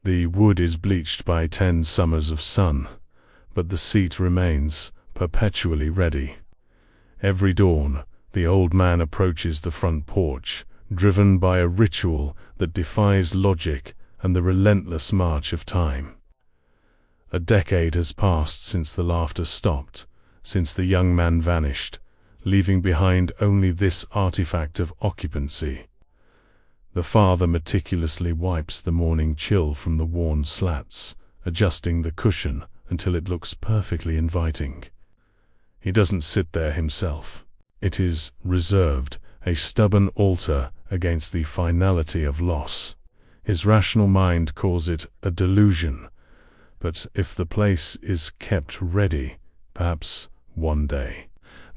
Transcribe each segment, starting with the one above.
The wood is bleached by 10 summers of sun, but the seat remains perpetually ready. Every dawn, the old man approaches the front porch, driven by a ritual that defies logic and the relentless march of time. A decade has passed since the laughter stopped, since the young man vanished, leaving behind only this artifact of occupancy. The father meticulously wipes the morning chill from the worn slats, adjusting the cushion until it looks perfectly inviting. He doesn't sit there himself. It is reserved, a stubborn altar against the finality of loss. His rational mind calls it a delusion, but if the place is kept ready, perhaps one day,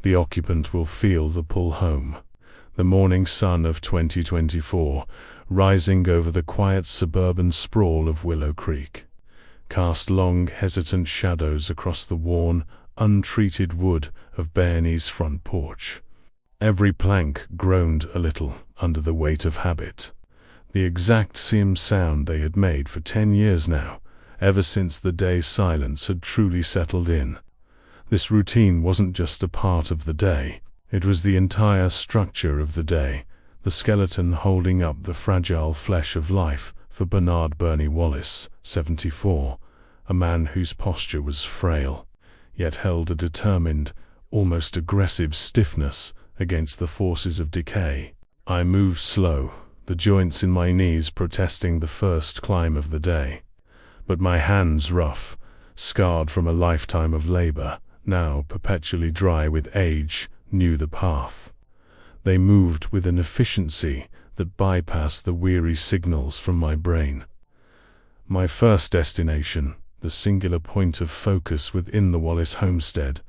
the occupant will feel the pull home. The morning sun of 2024, rising over the quiet suburban sprawl of Willow Creek, cast long, hesitant shadows across the worn, untreated wood of Bernie's front porch. Every plank groaned a little under the weight of habit. The exact same sound they had made for 10 years now, ever since the day's silence had truly settled in. This routine wasn't just a part of the day. It was the entire structure of the day, the skeleton holding up the fragile flesh of life for Bernard Bernie Wallace, 74, a man whose posture was frail, yet held a determined, almost aggressive stiffness against the forces of decay. I moved slow, the joints in my knees protesting the first climb of the day, but my hands rough, scarred from a lifetime of labor, now perpetually dry with age, knew the path. They moved with an efficiency that bypassed the weary signals from my brain. My first destination, the singular point of focus within the Wallace homestead,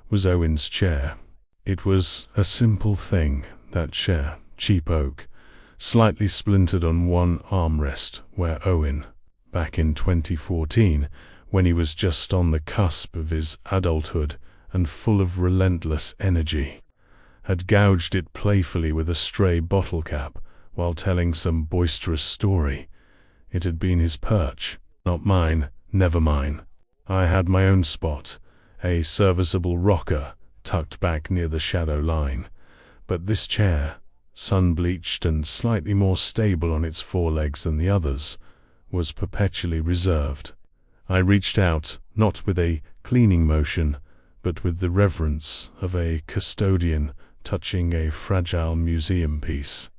was Owen's chair. It was a simple thing, that chair, cheap oak, slightly splintered on one armrest, where Owen, back in 2014, when he was just on the cusp of his adulthood and full of relentless energy, had gouged it playfully with a stray bottle cap while telling some boisterous story. It had been his perch, not mine, never mine. I had my own spot, a serviceable rocker tucked back near the shadow line, but this chair, sun-bleached and slightly more stable on its forelegs than the others, was perpetually reserved. I reached out, not with a cleaning motion, but with the reverence of a custodian touching a fragile museum piece.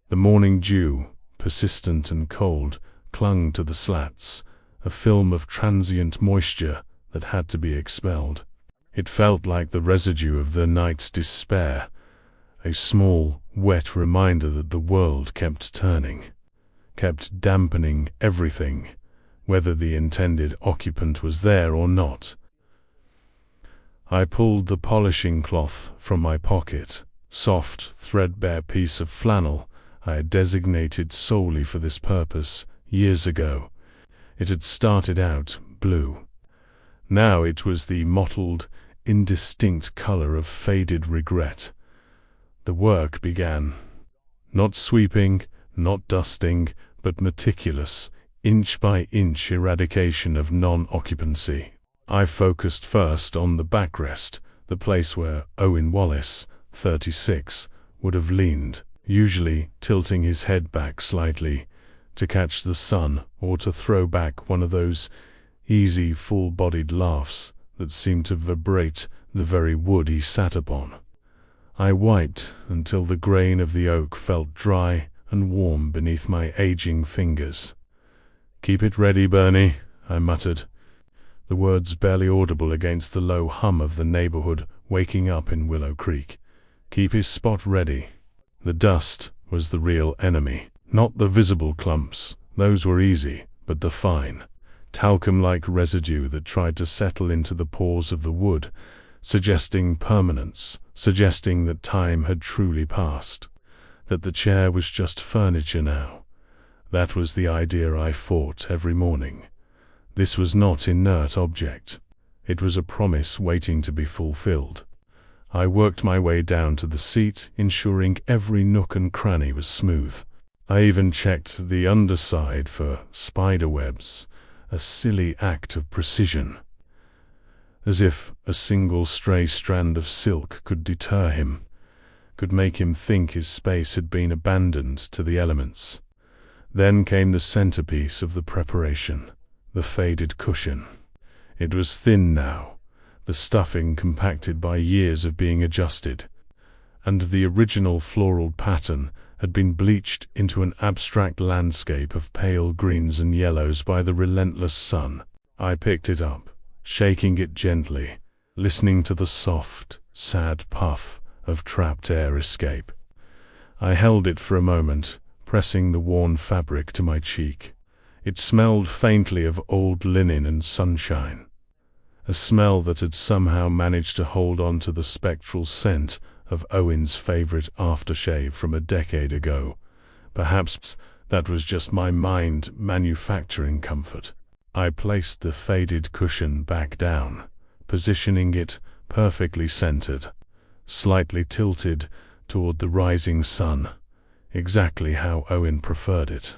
The morning dew, persistent and cold, clung to the slats, a film of transient moisture that had to be expelled. It felt like the residue of the night's despair, a small, wet reminder that the world kept turning, kept dampening everything, whether the intended occupant was there or not. I pulled the polishing cloth from my pocket, soft, threadbare piece of flannel I had designated solely for this purpose years ago. It had started out blue. Now it was the mottled, indistinct color of faded regret. The work began. Not sweeping, not dusting, but meticulous, inch-by-inch eradication of non-occupancy. I focused first on the backrest, the place where Owen Wallace, 36, would have leaned, usually tilting his head back slightly to catch the sun or to throw back one of those easy, full-bodied laughs that seemed to vibrate the very wood he sat upon. I wiped until the grain of the oak felt dry and warm beneath my aging fingers. "Keep it ready, Bernie," I muttered, the words barely audible against the low hum of the neighborhood waking up in Willow Creek. Keep his spot ready. The dust was the real enemy, not the visible clumps. Those were easy, but the fine, talcum-like residue that tried to settle into the pores of the wood, suggesting permanence, suggesting that time had truly passed, that the chair was just furniture now. That was the idea I fought every morning. This was not inert object. It was a promise waiting to be fulfilled. I worked my way down to the seat, ensuring every nook and cranny was smooth. I even checked the underside for spiderwebs, a silly act of precision, as if a single stray strand of silk could deter him, could make him think his space had been abandoned to the elements. Then came the centerpiece of the preparation, the faded cushion. It was thin now, the stuffing compacted by years of being adjusted, and the original floral pattern had been bleached into an abstract landscape of pale greens and yellows by the relentless sun. I picked it up, shaking it gently, listening to the soft, sad puff of trapped air escape. I held it for a moment, pressing the worn fabric to my cheek. It smelled faintly of old linen and sunshine, a smell that had somehow managed to hold on to the spectral scent of Owen's favorite aftershave from a decade ago. Perhaps that was just my mind manufacturing comfort. I placed the faded cushion back down, positioning it perfectly centered, slightly tilted toward the rising sun, exactly how Owen preferred it.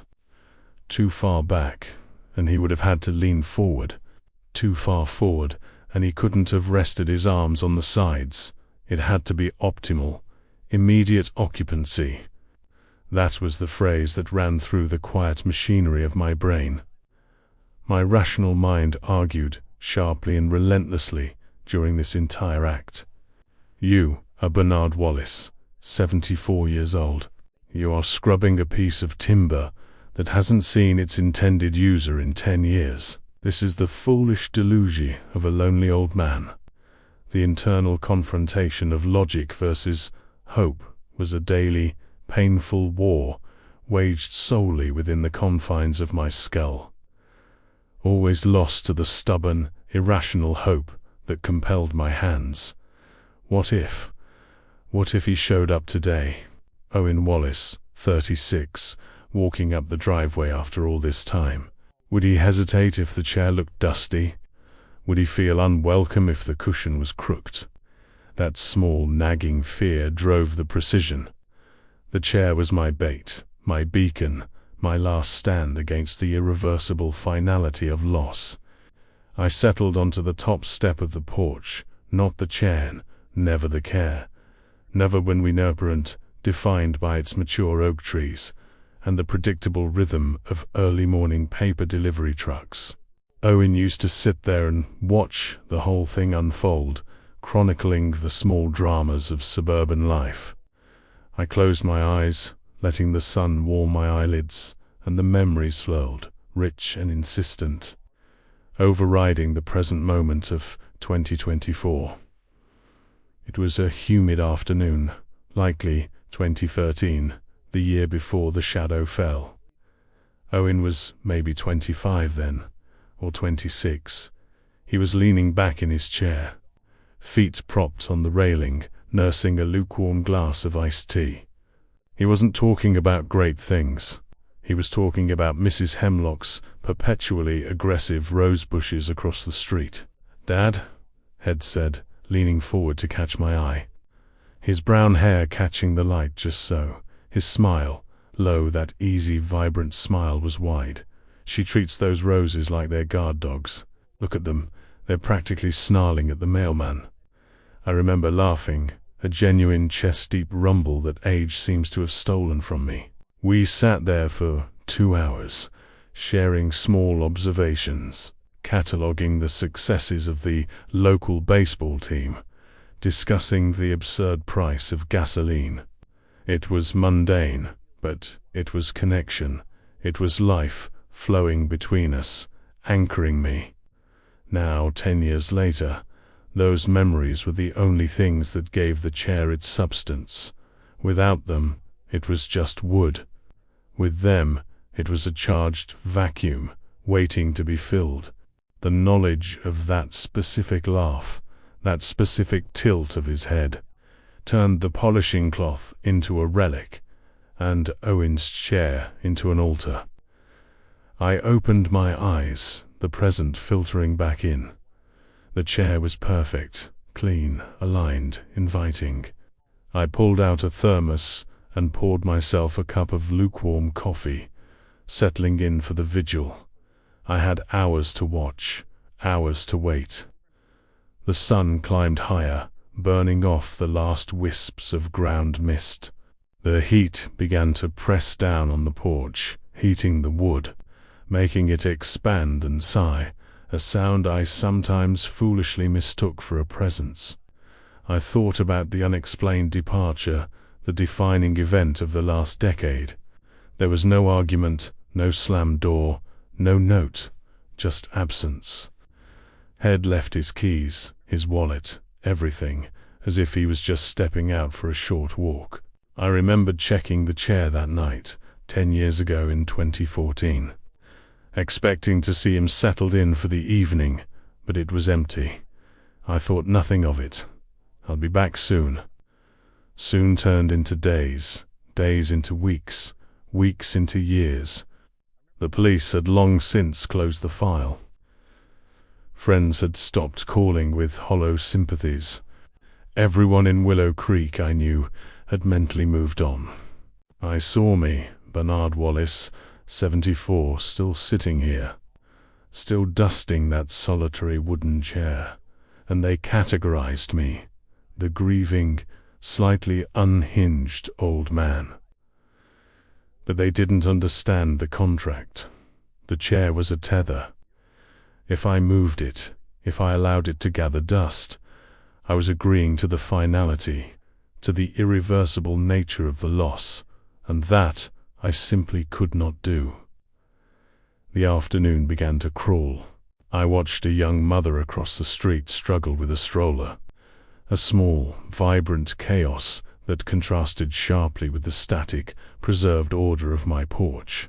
Too far back, and he would have had to lean forward. Too far forward, and he couldn't have rested his arms on the sides. It had to be optimal, immediate occupancy. That was the phrase that ran through the quiet machinery of my brain. My rational mind argued, sharply and relentlessly, during this entire act. You are Bernard Wallace, 74 years old. You are scrubbing a piece of timber that hasn't seen its intended user in 10 years. This is the foolish delusion of a lonely old man. The internal confrontation of logic versus hope was a daily, painful war waged solely within the confines of my skull. Always lost to the stubborn, irrational hope that compelled my hands. What if he showed up today? Owen Wallace, 36, walking up the driveway after all this time. Would he hesitate if the chair looked dusty? Would he feel unwelcome if the cushion was crooked? That small, nagging fear drove the precision. The chair was my bait, my beacon, my last stand against the irreversible finality of loss. I settled onto the top step of the porch, not the chair, never the care, never when we inerrant, defined by its mature oak trees, and the predictable rhythm of early morning paper delivery trucks. Owen used to sit there and watch the whole thing unfold, chronicling the small dramas of suburban life. I closed my eyes, letting the sun warm my eyelids, and the memories flowed, rich and insistent, overriding the present moment of 2024. It was a humid afternoon, likely 2013, the year before the shadow fell. Owen was maybe 25 then, or 26. He was leaning back in his chair, feet propped on the railing, nursing a lukewarm glass of iced tea. He wasn't talking about great things. He was talking about Mrs. Hemlock's perpetually aggressive rose bushes across the street. "Dad," Ed said, leaning forward to catch my eye. His brown hair catching the light just so. His smile, low, that easy, vibrant smile, was wide. "She treats those roses like they're guard dogs. Look at them, they're practically snarling at the mailman." I remember laughing, a genuine chest-deep rumble that age seems to have stolen from me. We sat there for 2 hours, sharing small observations, cataloging the successes of the local baseball team, discussing the absurd price of gasoline. It was mundane, but it was connection. It was life flowing between us, anchoring me. Now, 10 years later, those memories were the only things that gave the chair its substance. Without them, it was just wood. With them, it was a charged vacuum, waiting to be filled. The knowledge of that specific laugh, that specific tilt of his head, turned the polishing cloth into a relic, and Owen's chair into an altar. I opened my eyes, the present filtering back in. The chair was perfect, clean, aligned, inviting. I pulled out a thermos, and poured myself a cup of lukewarm coffee, settling in for the vigil. I had hours to watch, hours to wait. The sun climbed higher, burning off the last wisps of ground mist. The heat began to press down on the porch, heating the wood, making it expand and sigh, a sound I sometimes foolishly mistook for a presence. I thought about the unexplained departure, the defining event of the last decade. There was no argument, no slammed door, no note, just absence. Head left his keys, his wallet, everything, as if he was just stepping out for a short walk. I remembered checking the chair that night, 10 years ago in 2014, expecting to see him settled in for the evening, but it was empty. I thought nothing of it. I'll be back soon. Soon turned into days, days into weeks, weeks into years. The police had long since closed the file. Friends had stopped calling with hollow sympathies. Everyone in Willow Creek I knew had mentally moved on. I saw me, Bernard Wallace, 74, still sitting here, still dusting that solitary wooden chair, and they categorized me, the grieving, slightly unhinged old man. But they didn't understand the contract. The chair was a tether. If I moved it, if I allowed it to gather dust, I was agreeing to the finality, to the irreversible nature of the loss, and that I simply could not do. The afternoon began to crawl. I watched a young mother across the street struggle with a stroller, a small, vibrant chaos that contrasted sharply with the static, preserved order of my porch.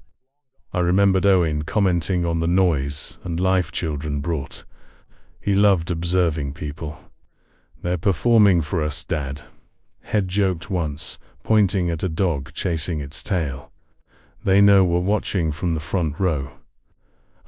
I remembered Owen commenting on the noise and life children brought. He loved observing people. "They're performing for us, Dad," Head joked once, pointing at a dog chasing its tail. "They know we're watching from the front row."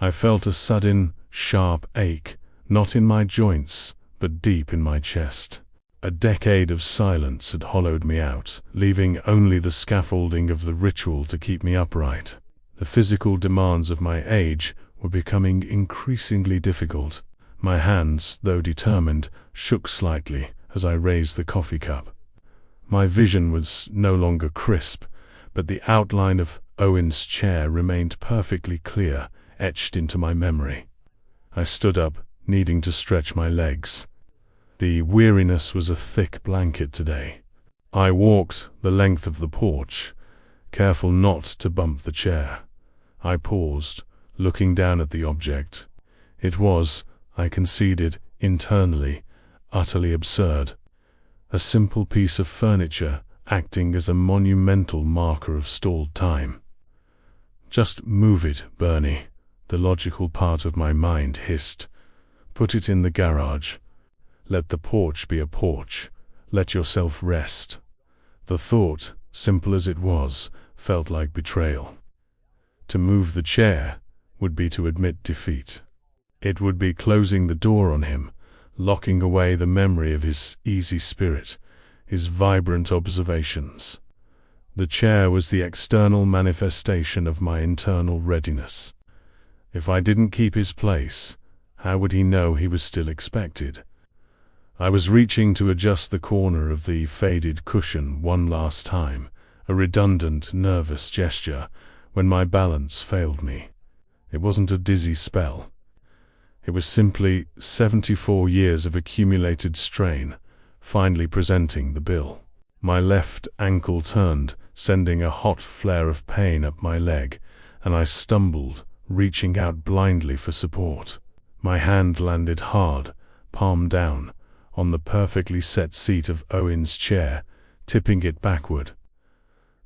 I felt a sudden, sharp ache, not in my joints, but deep in my chest. A decade of silence had hollowed me out, leaving only the scaffolding of the ritual to keep me upright. The physical demands of my age were becoming increasingly difficult. My hands, though determined, shook slightly as I raised the coffee cup. My vision was no longer crisp, but the outline of Owen's chair remained perfectly clear, etched into my memory. I stood up, needing to stretch my legs. The weariness was a thick blanket today. I walked the length of the porch, careful not to bump the chair. I paused, looking down at the object. It was, I conceded, internally, utterly absurd. A simple piece of furniture acting as a monumental marker of stalled time. "Just move it, Bernie," the logical part of my mind hissed. "Put it in the garage. Let the porch be a porch. Let yourself rest." The thought, simple as it was, felt like betrayal. To move the chair would be to admit defeat. It would be closing the door on him, locking away the memory of his easy spirit, his vibrant observations. The chair was the external manifestation of my internal readiness. If I didn't keep his place, how would he know he was still expected? I was reaching to adjust the corner of the faded cushion one last time, a redundant, nervous gesture, when my balance failed me. It wasn't a dizzy spell. It was simply 74 years of accumulated strain, finally presenting the bill. My left ankle turned, sending a hot flare of pain up my leg, and I stumbled, reaching out blindly for support. My hand landed hard, palm down, on the perfectly set seat of Owen's chair, tipping it backward.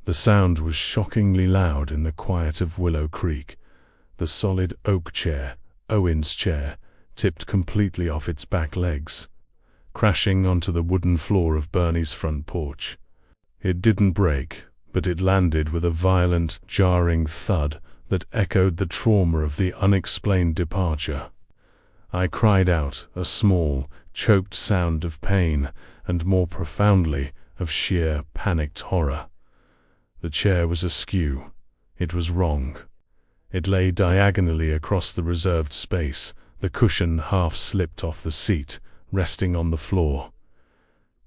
The sound was shockingly loud in the quiet of Willow Creek. The solid oak chair, Owen's chair, tipped completely off its back legs, crashing onto the wooden floor of Bernie's front porch. It didn't break, but it landed with a violent, jarring thud that echoed the trauma of the unexplained departure. I cried out, a small, choked sound of pain, and more profoundly, of sheer, panicked horror. The chair was askew. It was wrong. It lay diagonally across the reserved space, the cushion half slipped off the seat, resting on the floor.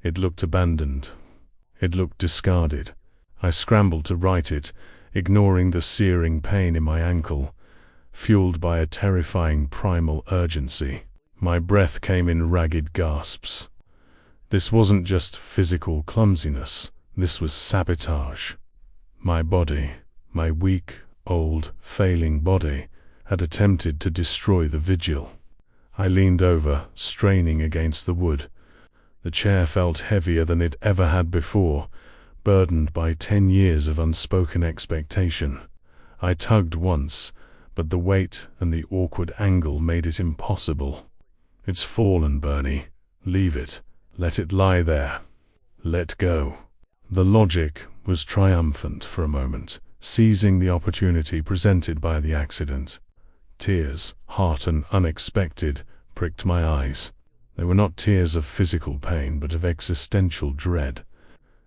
It looked abandoned. It looked discarded. I scrambled to right it, ignoring the searing pain in my ankle, fueled by a terrifying primal urgency. My breath came in ragged gasps. This wasn't just physical clumsiness. This was sabotage. My body, my weak, old, failing body, had attempted to destroy the vigil. I leaned over, straining against the wood. The chair felt heavier than it ever had before, burdened by 10 years of unspoken expectation. I tugged once, but the weight and the awkward angle made it impossible. It's fallen, Bernie. Leave it. Let it lie there. Let go. The logic was triumphant for a moment, seizing the opportunity presented by the accident. Tears, hot and unexpected, pricked my eyes. They were not tears of physical pain, but of existential dread.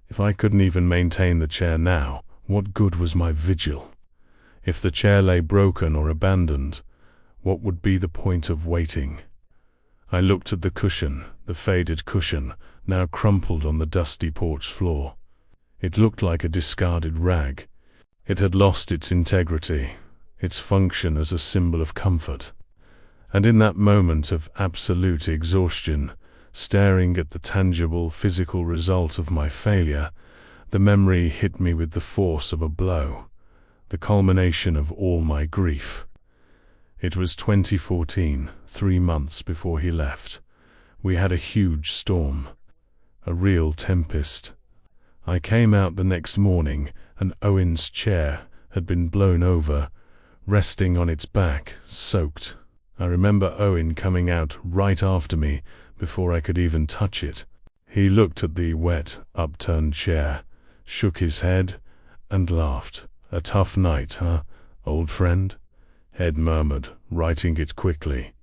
If I couldn't even maintain the chair now, what good was my vigil? If the chair lay broken or abandoned, what would be the point of waiting? I looked at the cushion, the faded cushion, now crumpled on the dusty porch floor. It looked like a discarded rag. It had lost its integrity, its function as a symbol of comfort. And in that moment of absolute exhaustion, staring at the tangible physical result of my failure, the memory hit me with the force of a blow, the culmination of all my grief. It was 2014, 3 months before he left. We had a huge storm, a real tempest. I came out the next morning, and Owen's chair had been blown over, resting on its back, soaked. I remember Owen coming out right after me, before I could even touch it. He looked at the wet, upturned chair, shook his head, and laughed. "A tough night, huh, old friend?" Ed murmured, righting it quickly.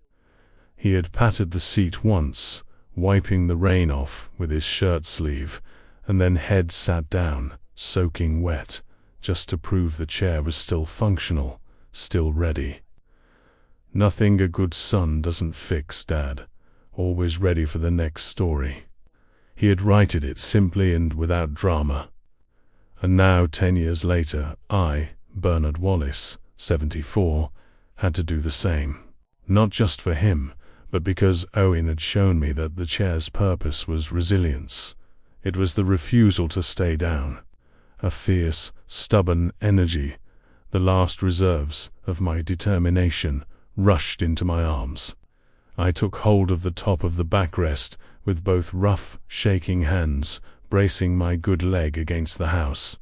He had patted the seat once, wiping the rain off with his shirt sleeve, and then Ed sat down, soaking wet, just to prove the chair was still functional, still ready. "Nothing a good son doesn't fix, Dad. Always ready for the next story." He had righted it simply and without drama. And now, 10 years later, I, Bernard Wallace, 74, had to do the same. Not just for him, but because Owen had shown me that the chair's purpose was resilience. It was the refusal to stay down, a fierce, stubborn energy. The last reserves of my determination rushed into my arms. I took hold of the top of the backrest with both rough, shaking hands, bracing my good leg against the house.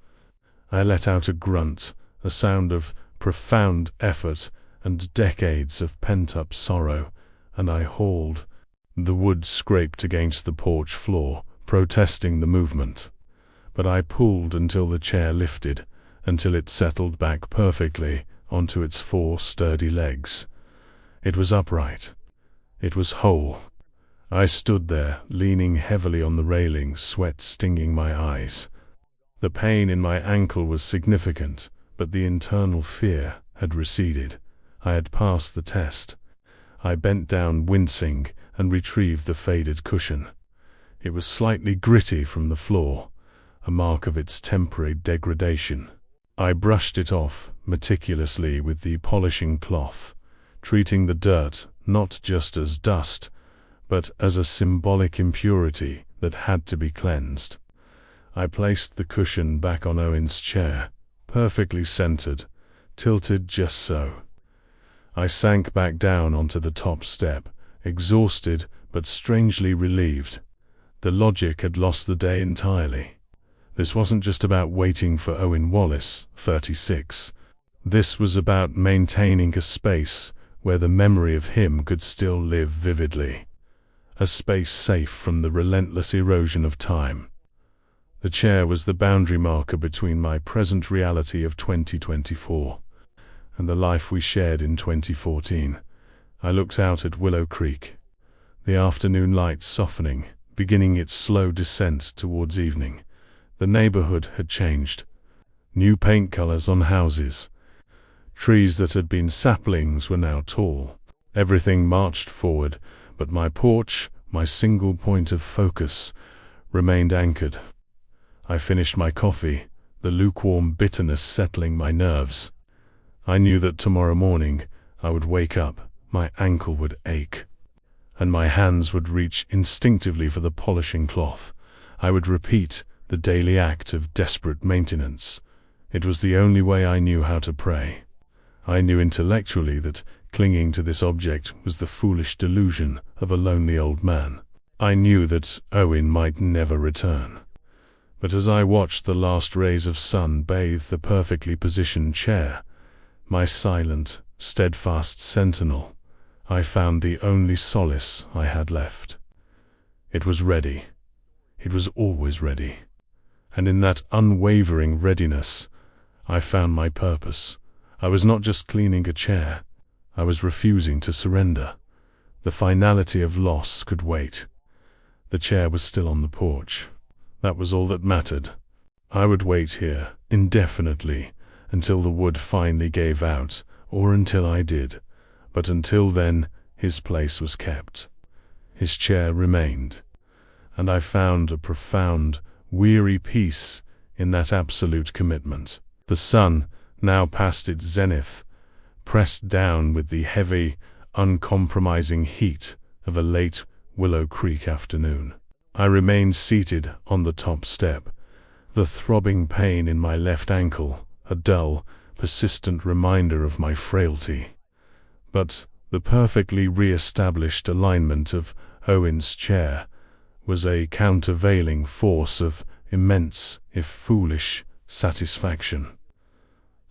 I let out a grunt, a sound of profound effort and decades of pent-up sorrow, and I hauled. The wood scraped against the porch floor, protesting the movement. But I pulled until the chair lifted, until it settled back perfectly onto its 4 sturdy legs. It was upright. It was whole. I stood there, leaning heavily on the railing, sweat stinging my eyes. The pain in my ankle was significant, but the internal fear had receded. I had passed the test. I bent down, wincing, and retrieved the faded cushion. It was slightly gritty from the floor, a mark of its temporary degradation. I brushed it off meticulously with the polishing cloth, treating the dirt not just as dust, but as a symbolic impurity that had to be cleansed. I placed the cushion back on Owen's chair, perfectly centered, tilted just so. I sank back down onto the top step, exhausted but strangely relieved. The logic had lost the day entirely. This wasn't just about waiting for Owen Wallace, 36. This was about maintaining a space where the memory of him could still live vividly. A space safe from the relentless erosion of time. The chair was the boundary marker between my present reality of 2024 and the life we shared in 2014. I looked out at Willow Creek, the afternoon light softening, beginning its slow descent towards evening. The neighborhood had changed. New paint colors on houses. Trees that had been saplings were now tall. Everything marched forward, but my porch, my single point of focus, remained anchored. I finished my coffee, the lukewarm bitterness settling my nerves. I knew that tomorrow morning I would wake up, my ankle would ache, and my hands would reach instinctively for the polishing cloth. I would repeat the daily act of desperate maintenance. It was the only way I knew how to pray. I knew intellectually that clinging to this object was the foolish delusion of a lonely old man. I knew that Owen might never return. But as I watched the last rays of sun bathe the perfectly positioned chair, my silent, steadfast sentinel, I found the only solace I had left. It was ready. It was always ready. And in that unwavering readiness, I found my purpose. I was not just cleaning a chair. I was refusing to surrender. The finality of loss could wait. The chair was still on the porch. That was all that mattered. I would wait here, indefinitely, until the wood finally gave out, or until I did. But until then, his place was kept. His chair remained. And I found a profound, weary peace in that absolute commitment. The sun, now past its zenith, pressed down with the heavy, uncompromising heat of a late Willow Creek afternoon. I remained seated on the top step, the throbbing pain in my left ankle, a dull, persistent reminder of my frailty. But the perfectly re-established alignment of Owen's chair was a countervailing force of immense, if foolish, satisfaction.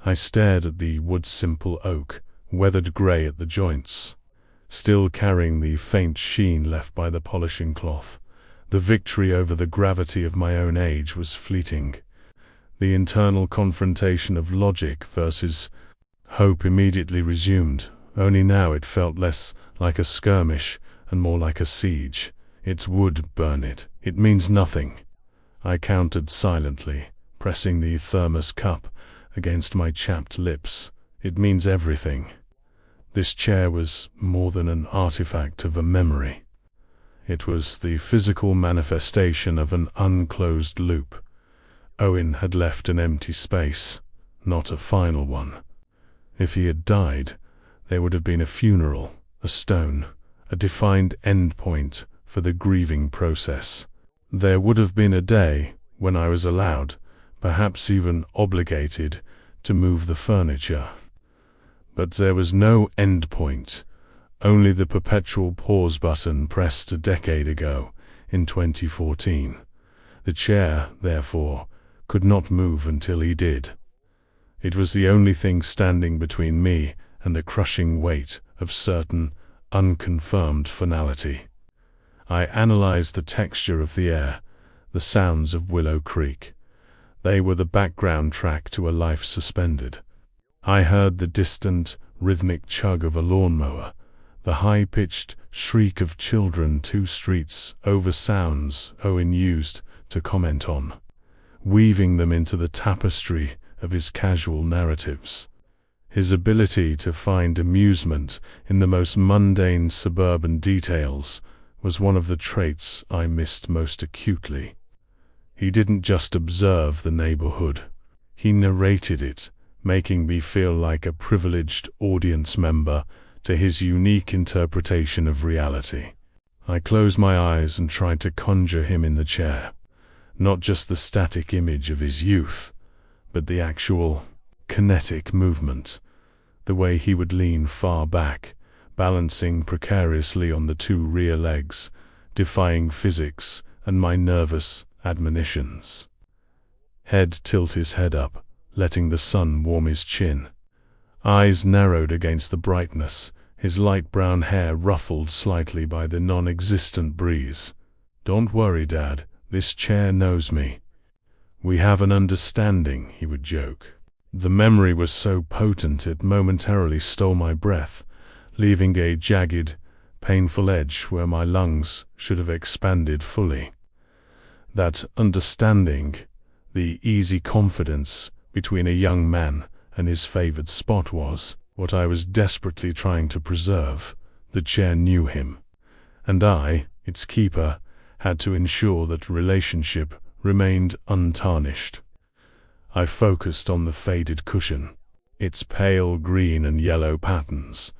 I stared at the wood-simple oak, weathered grey at the joints, still carrying the faint sheen left by the polishing cloth. The victory over the gravity of my own age was fleeting. The internal confrontation of logic versus hope immediately resumed, only now it felt less like a skirmish and more like a siege. It's wood, burn it. It means nothing. I countered silently, pressing the thermos cup against my chapped lips. It means everything. This chair was more than an artifact of a memory. It was the physical manifestation of an unclosed loop. Owen had left an empty space, not a final one. If he had died, there would have been a funeral, a stone, a defined endpoint for the grieving process. There would have been a day when I was allowed, perhaps even obligated, to move the furniture. But there was no endpoint, only the perpetual pause button pressed a decade ago, in 2014. The chair, therefore, could not move until he did. It was the only thing standing between me and the crushing weight of certain, unconfirmed finality. I analyzed the texture of the air, the sounds of Willow Creek. They were the background track to a life suspended. I heard the distant, rhythmic chug of a lawnmower, the high-pitched shriek of children 2 streets over, sounds Owen used to comment on, weaving them into the tapestry of his casual narratives. His ability to find amusement in the most mundane suburban details was one of the traits I missed most acutely. He didn't just observe the neighborhood. He narrated it, making me feel like a privileged audience member to his unique interpretation of reality. I closed my eyes and tried to conjure him in the chair. Not just the static image of his youth, but the actual, kinetic movement. The way he would lean far back, balancing precariously on the 2 rear legs, defying physics and my nervous admonitions. Head tilt his head up, letting the sun warm his chin. Eyes narrowed against the brightness, his light brown hair ruffled slightly by the non-existent breeze. "Don't worry, Dad, this chair knows me. We have an understanding," he would joke. The memory was so potent it momentarily stole my breath, leaving a jagged, painful edge where my lungs should have expanded fully. That understanding, the easy confidence between a young man and his favored spot was what I was desperately trying to preserve. The chair knew him, and I, its keeper, had to ensure that relationship remained untarnished. I focused on the faded cushion. Its pale green and yellow patterns,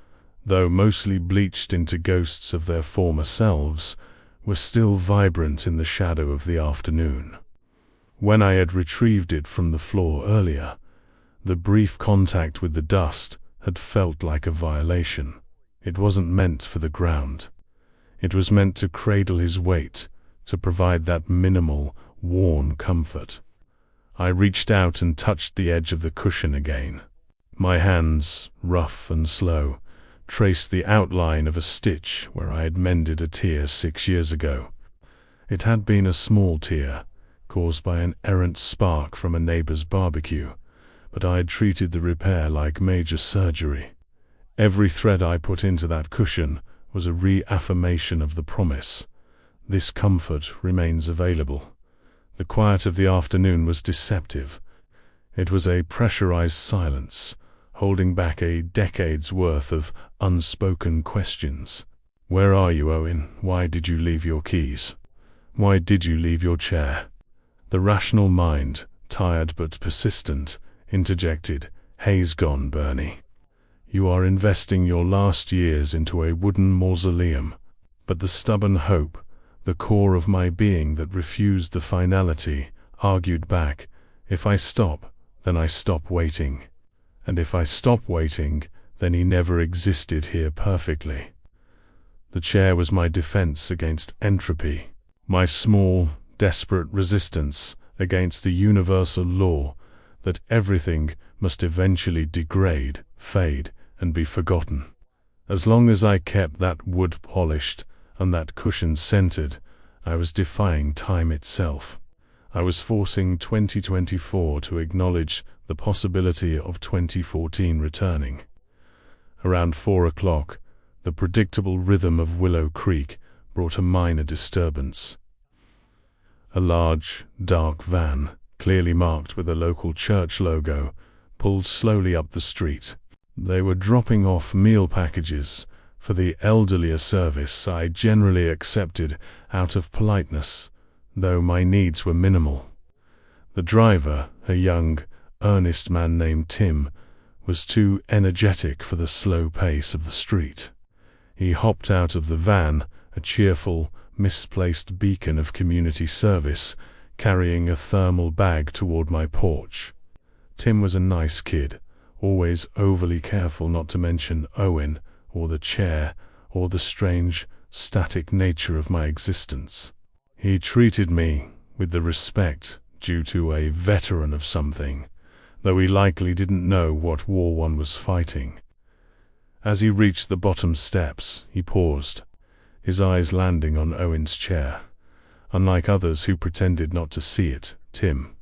though mostly bleached into ghosts of their former selves, were still vibrant in the shadow of the afternoon. When I had retrieved it from the floor earlier, the brief contact with the dust had felt like a violation. It wasn't meant for the ground. It was meant to cradle his weight, to provide that minimal, worn comfort. I reached out and touched the edge of the cushion again. My hands, rough and slow, traced the outline of a stitch where I had mended a tear 6 years ago. It had been a small tear, caused by an errant spark from a neighbor's barbecue, but I had treated the repair like major surgery. Every thread I put into that cushion was a reaffirmation of the promise. This comfort remains available. The quiet of the afternoon was deceptive. It was a pressurized silence, holding back a decade's worth of unspoken questions. Where are you, Owen? Why did you leave your keys? Why did you leave your chair? The rational mind, tired but persistent, interjected, "Hay's gone, Bernie. You are investing your last years into a wooden mausoleum." But the stubborn hope, the core of my being that refused the finality, argued back, "If I stop, then I stop waiting. And if I stop waiting, then he never existed here perfectly." The chair was my defense against entropy, my small, desperate resistance against the universal law that everything must eventually degrade, fade, and be forgotten. As long as I kept that wood polished and that cushion scented, I was defying time itself. I was forcing 2024 to acknowledge the possibility of 2014 returning. Around 4 o'clock, the predictable rhythm of Willow Creek brought a minor disturbance. A large, dark van, clearly marked with a local church logo, pulled slowly up the street. They were dropping off meal packages for the elderly, a service I generally accepted out of politeness, though my needs were minimal. The driver, a young, earnest man named Tim, was too energetic for the slow pace of the street. He hopped out of the van, a cheerful, misplaced beacon of community service, carrying a thermal bag toward my porch. Tim was a nice kid, always overly careful not to mention Owen, or the chair, or the strange, static nature of my existence. He treated me with the respect due to a veteran of something, though he likely didn't know what war one was fighting. As he reached the bottom steps, he paused, his eyes landing on Owen's chair. Unlike others who pretended not to see it, Tim,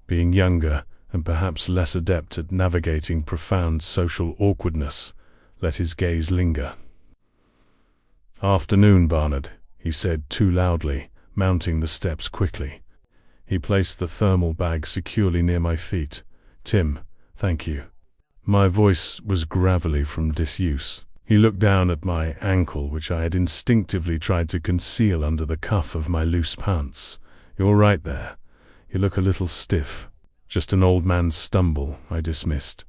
being younger and perhaps less adept at navigating profound social awkwardness, let his gaze linger. "Afternoon, Barnard," he said too loudly, mounting the steps quickly. He placed the thermal bag securely near my feet. "Tim, thank you." My voice was gravelly from disuse. He looked down at my ankle, which I had instinctively tried to conceal under the cuff of my loose pants. "You're right there. You look a little stiff." "Just an old man's stumble," I dismissed.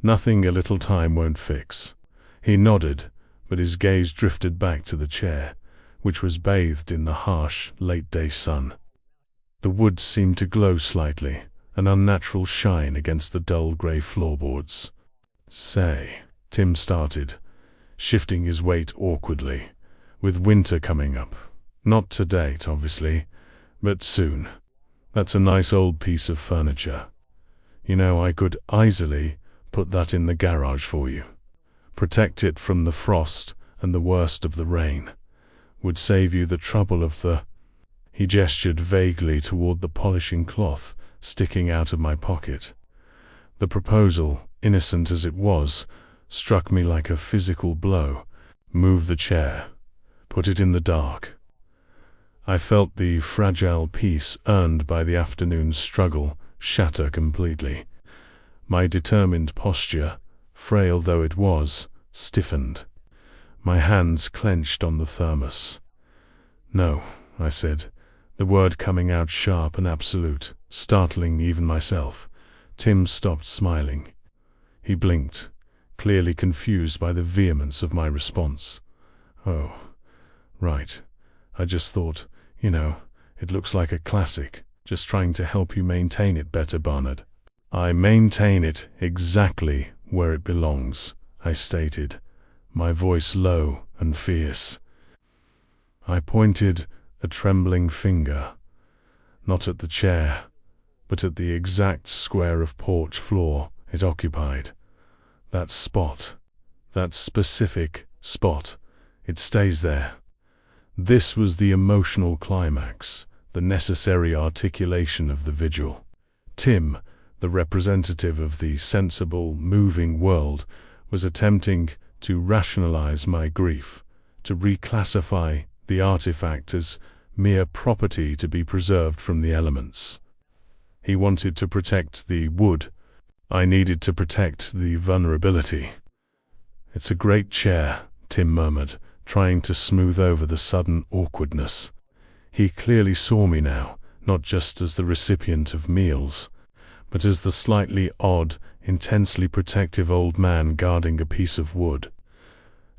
"Nothing a little time won't fix." He nodded, but his gaze drifted back to the chair, which was bathed in the harsh, late-day sun. The wood seemed to glow slightly, an unnatural shine against the dull grey floorboards. "Say," Tim started, shifting his weight awkwardly, "with winter coming up. Not to date, obviously, but soon. That's a nice old piece of furniture. You know, I could easily put that in the garage for you. Protect it from the frost and the worst of the rain. Would save you the trouble of the—" He gestured vaguely toward the polishing cloth sticking out of my pocket. The proposal, innocent as it was, struck me like a physical blow. "Move the chair. Put it in the dark." I felt the fragile peace earned by the afternoon's struggle shatter completely. My determined posture, frail though it was, stiffened. My hands clenched on the thermos. "No," I said, the word coming out sharp and absolute, startling even myself. Tim stopped smiling. He blinked, clearly confused by the vehemence of my response. "Oh, right. I just thought, it looks like a classic, just trying to help you maintain it better, Barnard." "I maintain it exactly where it belongs," I stated, my voice low and fierce. I pointed a trembling finger, not at the chair, but at the exact square of porch floor it occupied. That spot, that specific spot, it stays there. This was the emotional climax, the necessary articulation of the vigil. Tim, the representative of the sensible, moving world, was attempting to rationalize my grief, to reclassify the artifact as mere property to be preserved from the elements. He wanted to protect the wood. I needed to protect the vulnerability. "It's a great chair," Tim murmured, trying to smooth over the sudden awkwardness. He clearly saw me now, not just as the recipient of meals, but as the slightly odd, intensely protective old man guarding a piece of wood.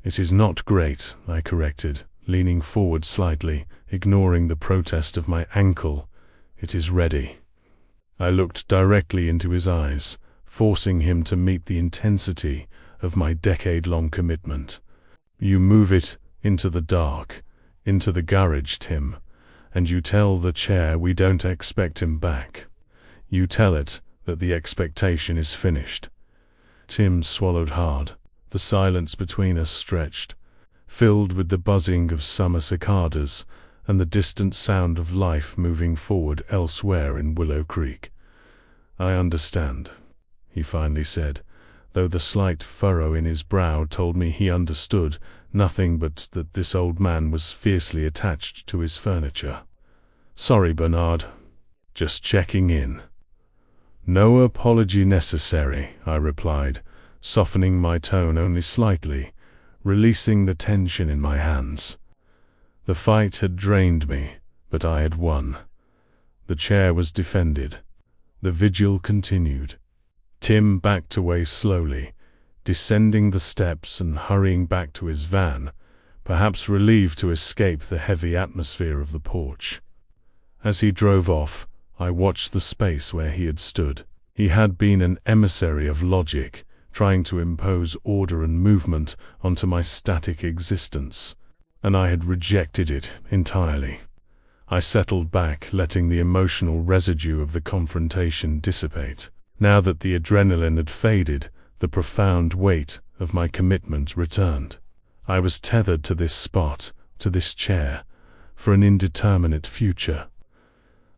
"It is not great," I corrected, leaning forward slightly, ignoring the protest of my ankle. "It is ready." I looked directly into his eyes, forcing him to meet the intensity of my decade-long commitment. "You move it into the dark, into the garage, Tim, and you tell the chair we don't expect him back. You tell it that the expectation is finished." Tim swallowed hard. The silence between us stretched, filled with the buzzing of summer cicadas and the distant sound of life moving forward elsewhere in Willow Creek. "I understand," he finally said, though the slight furrow in his brow told me he understood nothing but that this old man was fiercely attached to his furniture. "Sorry, Bernard. Just checking in." "No apology necessary," I replied, softening my tone only slightly, releasing the tension in my hands. The fight had drained me, but I had won. The chair was defended. The vigil continued. Tim backed away slowly, descending the steps and hurrying back to his van, perhaps relieved to escape the heavy atmosphere of the porch. As he drove off, I watched the space where he had stood. He had been an emissary of logic, trying to impose order and movement onto my static existence, and I had rejected it entirely. I settled back, letting the emotional residue of the confrontation dissipate. Now that the adrenaline had faded, the profound weight of my commitment returned. I was tethered to this spot, to this chair, for an indeterminate future.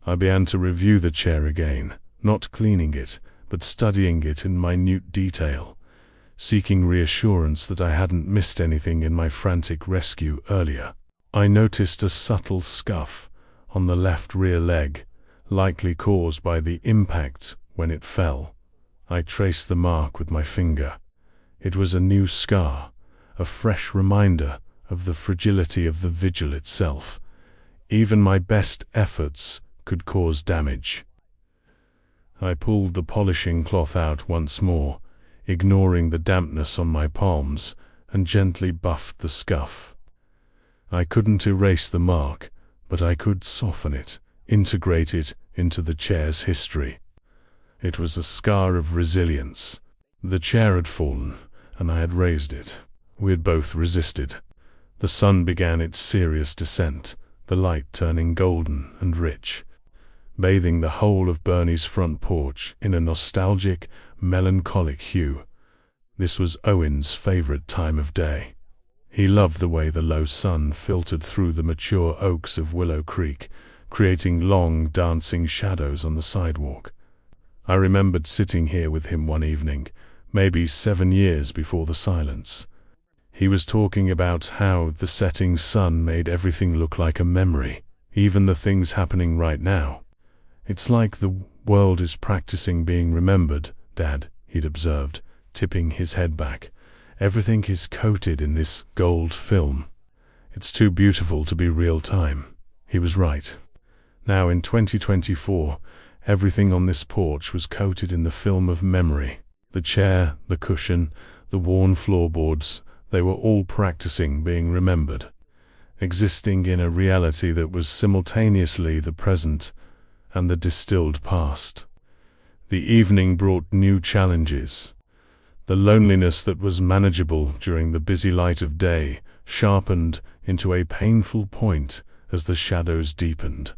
I began to review the chair again, not cleaning it, but studying it in minute detail, seeking reassurance that I hadn't missed anything in my frantic rescue earlier. I noticed a subtle scuff on the left rear leg, likely caused by the impact when it fell. I traced the mark with my finger. It was a new scar, a fresh reminder of the fragility of the vigil itself. Even my best efforts could cause damage. I pulled the polishing cloth out once more, ignoring the dampness on my palms, and gently buffed the scuff. I couldn't erase the mark, but I could soften it, integrate it into the chair's history. It was a scar of resilience. The chair had fallen, and I had raised it. We had both resisted. The sun began its serious descent, the light turning golden and rich, bathing the whole of Bernie's front porch in a nostalgic, melancholic hue. This was Owen's favorite time of day. He loved the way the low sun filtered through the mature oaks of Willow Creek, creating long, dancing shadows on the sidewalk. I remembered sitting here with him one evening, maybe 7 years before the silence. He was talking about how the setting sun made everything look like a memory, even the things happening right now. "It's like the world is practicing being remembered, Dad," he'd observed, tipping his head back. "Everything is coated in this gold film. It's too beautiful to be real time." He was right. Now in 2024, everything on this porch was coated in the film of memory. The chair, the cushion, the worn floorboards, they were all practicing being remembered, existing in a reality that was simultaneously the present and the distilled past. The evening brought new challenges. The loneliness that was manageable during the busy light of day sharpened into a painful point as the shadows deepened.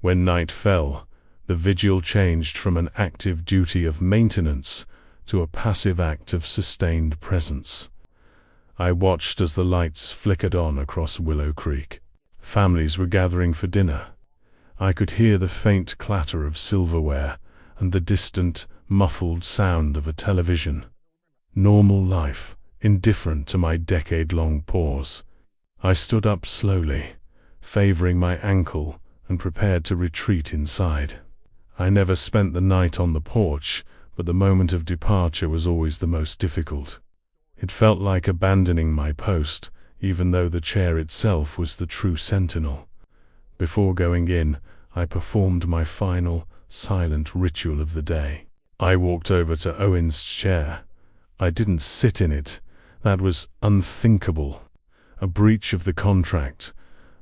When night fell, the vigil changed from an active duty of maintenance to a passive act of sustained presence. I watched as the lights flickered on across Willow Creek. Families were gathering for dinner. I could hear the faint clatter of silverware and the distant, muffled sound of a television. Normal life, indifferent to my decade-long pause. I stood up slowly, favoring my ankle, and prepared to retreat inside. I never spent the night on the porch, but the moment of departure was always the most difficult. It felt like abandoning my post, even though the chair itself was the true sentinel. Before going in, I performed my final, silent ritual of the day. I walked over to Owen's chair. I didn't sit in it. That was unthinkable, a breach of the contract.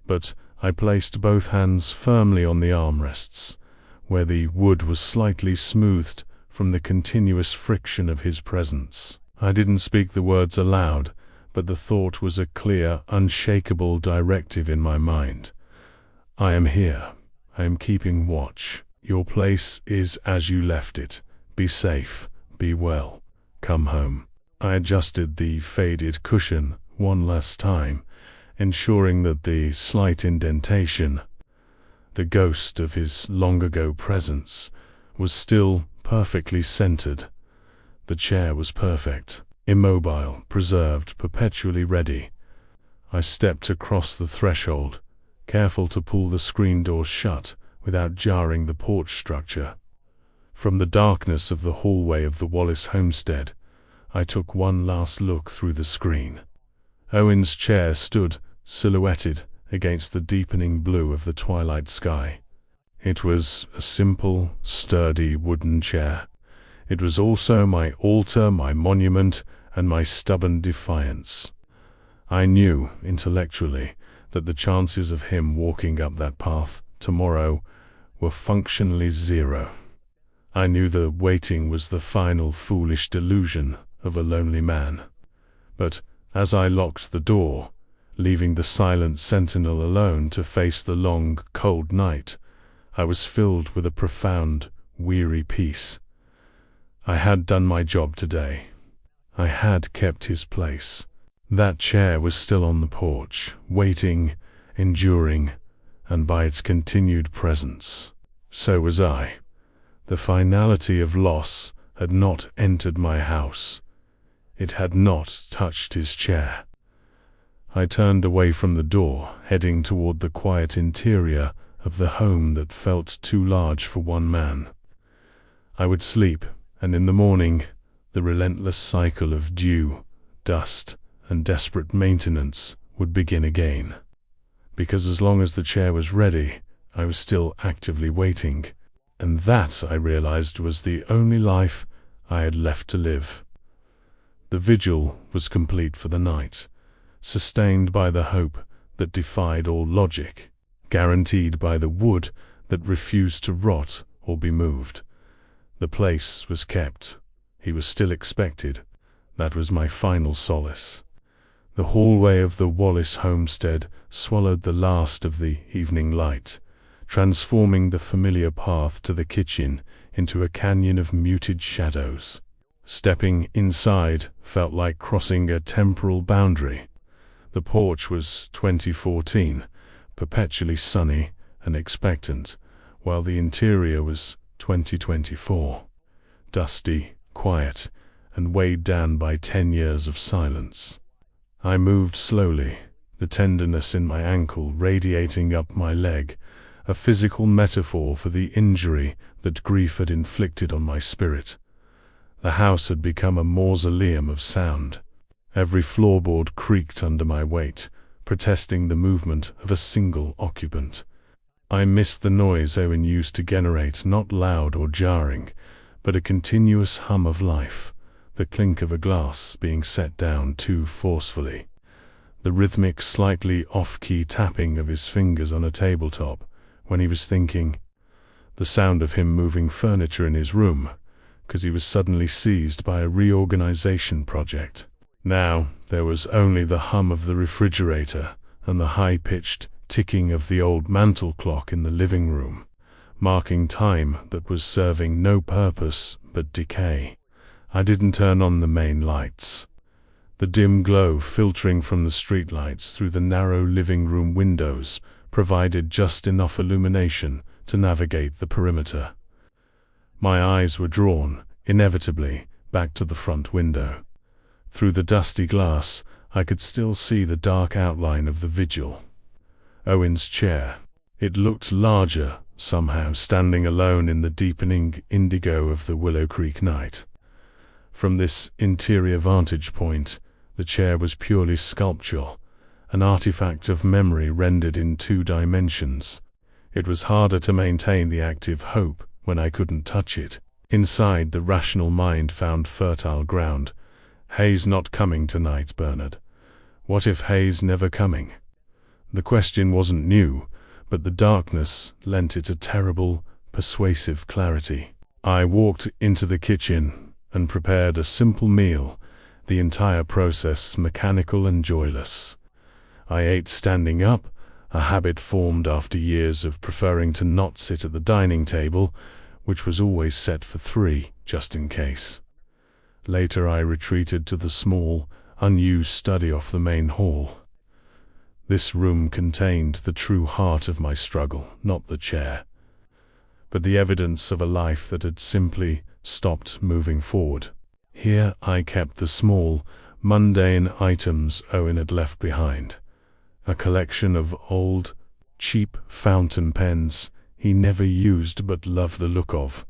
But I placed both hands firmly on the armrests, where the wood was slightly smoothed from the continuous friction of his presence. I didn't speak the words aloud, but the thought was a clear, unshakable directive in my mind. I am here. I am keeping watch. Your place is as you left it. Be safe. Be well. Come home. I adjusted the faded cushion one last time, ensuring that the slight indentation, the ghost of his long-ago presence, was still perfectly centered. The chair was perfect, immobile, preserved, perpetually ready. I stepped across the threshold, careful to pull the screen door shut without jarring the porch structure. From the darkness of the hallway of the Wallace homestead, I took one last look through the screen. Owen's chair stood silhouetted against the deepening blue of the twilight sky. It was a simple, sturdy wooden chair. It was also my altar, my monument, and my stubborn defiance. I knew, intellectually, that the chances of him walking up that path tomorrow were functionally zero. I knew the waiting was the final foolish delusion of a lonely man. But as I locked the door, leaving the silent sentinel alone to face the long, cold night, I was filled with a profound, weary peace. I had done my job today. I had kept his place. That chair was still on the porch, waiting, enduring, and by its continued presence, so was I. The finality of loss had not entered my house. It had not touched his chair. I turned away from the door, heading toward the quiet interior of the home that felt too large for one man. I would sleep, and in the morning, the relentless cycle of dew, dust, and desperate maintenance would begin again. Because as long as the chair was ready, I was still actively waiting, and that, I realized, was the only life I had left to live. The vigil was complete for the night, sustained by the hope that defied all logic, guaranteed by the wood that refused to rot or be moved. The place was kept. He was still expected. That was my final solace. The hallway of the Wallace homestead swallowed the last of the evening light, transforming the familiar path to the kitchen into a canyon of muted shadows. Stepping inside felt like crossing a temporal boundary. The porch was 2014, perpetually sunny and expectant, while the interior was 2024, dusty, quiet, and weighed down by 10 years of silence. I moved slowly, the tenderness in my ankle radiating up my leg, a physical metaphor for the injury that grief had inflicted on my spirit. The house had become a mausoleum of sound. Every floorboard creaked under my weight, protesting the movement of a single occupant. I missed the noise Owen used to generate, not loud or jarring, but a continuous hum of life, the clink of a glass being set down too forcefully, the rhythmic, slightly off-key tapping of his fingers on a tabletop when he was thinking, the sound of him moving furniture in his room, because he was suddenly seized by a reorganization project. Now there was only the hum of the refrigerator and the high-pitched ticking of the old mantel clock in the living room, marking time that was serving no purpose but decay. I didn't turn on the main lights. The dim glow filtering from the streetlights through the narrow living room windows provided just enough illumination to navigate the perimeter. My eyes were drawn, inevitably, back to the front window. Through the dusty glass, I could still see the dark outline of the vigil. Owen's chair. It looked larger, somehow, standing alone in the deepening indigo of the Willow Creek night. From this interior vantage point, the chair was purely sculptural, an artifact of memory rendered in 2 dimensions. It was harder to maintain the active hope when I couldn't touch it. Inside, the rational mind found fertile ground. Hayes not coming tonight, Bernard. What if Hayes never coming? The question wasn't new, but the darkness lent it a terrible, persuasive clarity. I walked into the kitchen and prepared a simple meal, the entire process mechanical and joyless. I ate standing up, a habit formed after years of preferring to not sit at the dining table, which was always set for 3, just in case. Later I retreated to the small, unused study off the main hall. This room contained the true heart of my struggle, not the chair, but the evidence of a life that had simply stopped moving forward. Here I kept the small, mundane items Owen had left behind, a collection of old, cheap fountain pens he never used but loved the look of,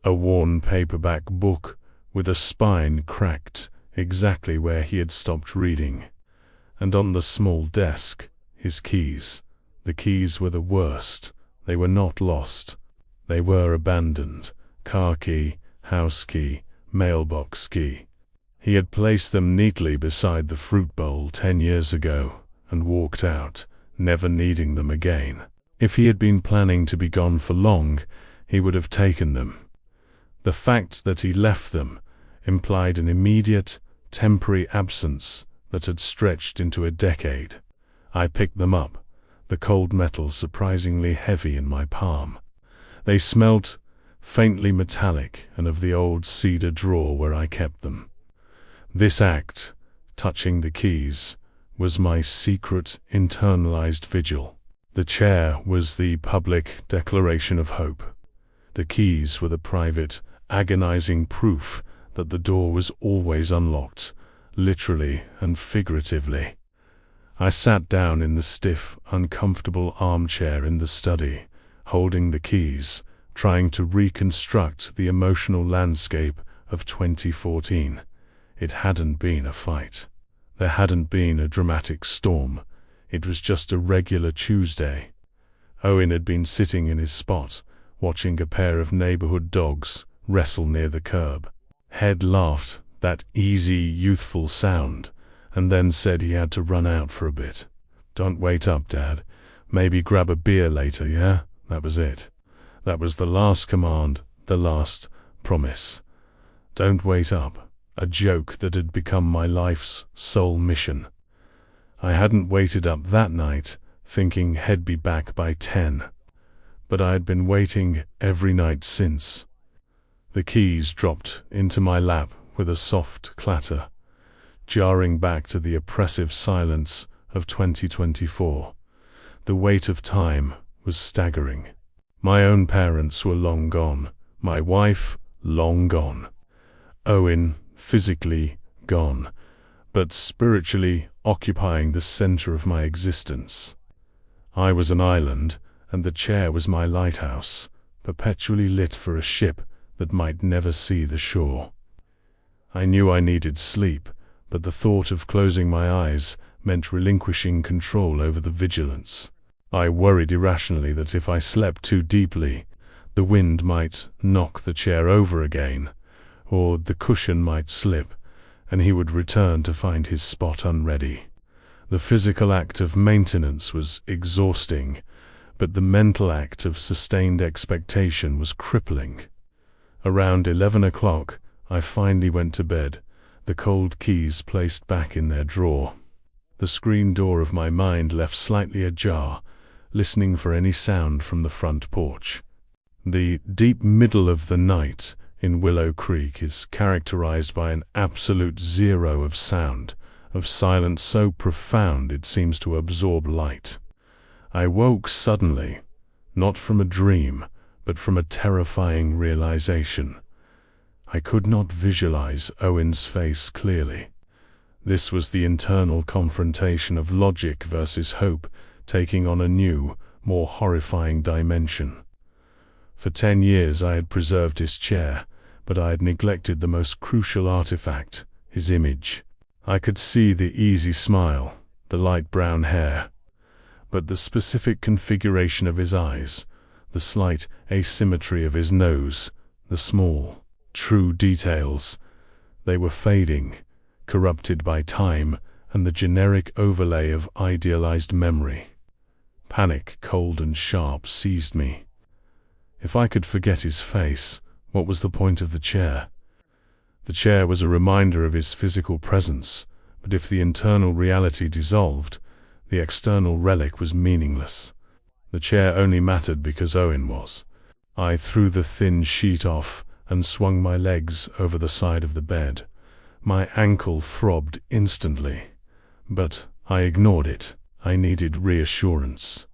a worn paperback book with a spine cracked exactly where he had stopped reading, and on the small desk, his keys. The keys were the worst. They were not lost. They were abandoned. Car key, house key, mailbox key. He had placed them neatly beside the fruit bowl 10 years ago and walked out, never needing them again. If he had been planning to be gone for long, he would have taken them. The fact that he left them implied an immediate, temporary absence that had stretched into a decade. I picked them up, the cold metal surprisingly heavy in my palm. They smelt faintly metallic and of the old cedar drawer where I kept them. This act, touching the keys, was my secret, internalized vigil. The chair was the public declaration of hope. The keys were the private, agonizing proof that the door was always unlocked, literally and figuratively. I sat down in the stiff, uncomfortable armchair in the study, holding the keys, trying to reconstruct the emotional landscape of 2014. It hadn't been a fight. There hadn't been a dramatic storm. It was just a regular Tuesday. Owen had been sitting in his spot, watching a pair of neighborhood dogs wrestle near the curb. Head laughed, that easy, youthful sound, and then said he had to run out for a bit. "Don't wait up, Dad. Maybe grab a beer later, yeah?" That was it. That was the last command, the last promise. Don't wait up. A joke that had become my life's sole mission. I hadn't waited up that night, thinking he'd be back by 10. But I had been waiting every night since. The keys dropped into my lap with a soft clatter, jarring back to the oppressive silence of 2024. The weight of time was staggering. My own parents were long gone, my wife long gone, Owen physically gone, but spiritually occupying the center of my existence. I was an island, and the chair was my lighthouse, perpetually lit for a ship that might never see the shore. I knew I needed sleep, but the thought of closing my eyes meant relinquishing control over the vigilance. I worried irrationally that if I slept too deeply, the wind might knock the chair over again, or the cushion might slip, and he would return to find his spot unready. The physical act of maintenance was exhausting, but the mental act of sustained expectation was crippling. Around 11 o'clock, I finally went to bed, the cold keys placed back in their drawer. The screen door of my mind left slightly ajar, listening for any sound from the front porch. The deep middle of the night in Willow Creek is characterized by an absolute zero of sound, of silence so profound it seems to absorb light. I woke suddenly, not from a dream, but from a terrifying realization. I could not visualize Owen's face clearly. This was the internal confrontation of logic versus hope taking on a new, more horrifying dimension. For 10 years I had preserved his chair, but I had neglected the most crucial artifact, his image. I could see the easy smile, the light brown hair, but the specific configuration of his eyes, the slight asymmetry of his nose, the small, true details, they were fading, corrupted by time and the generic overlay of idealized memory. Panic, cold and sharp, seized me. If I could forget his face, what was the point of the chair? The chair was a reminder of his physical presence, but if the internal reality dissolved, the external relic was meaningless. The chair only mattered because Owen was. I threw the thin sheet off and swung my legs over the side of the bed. My ankle throbbed instantly, but I ignored it. I needed reassurance.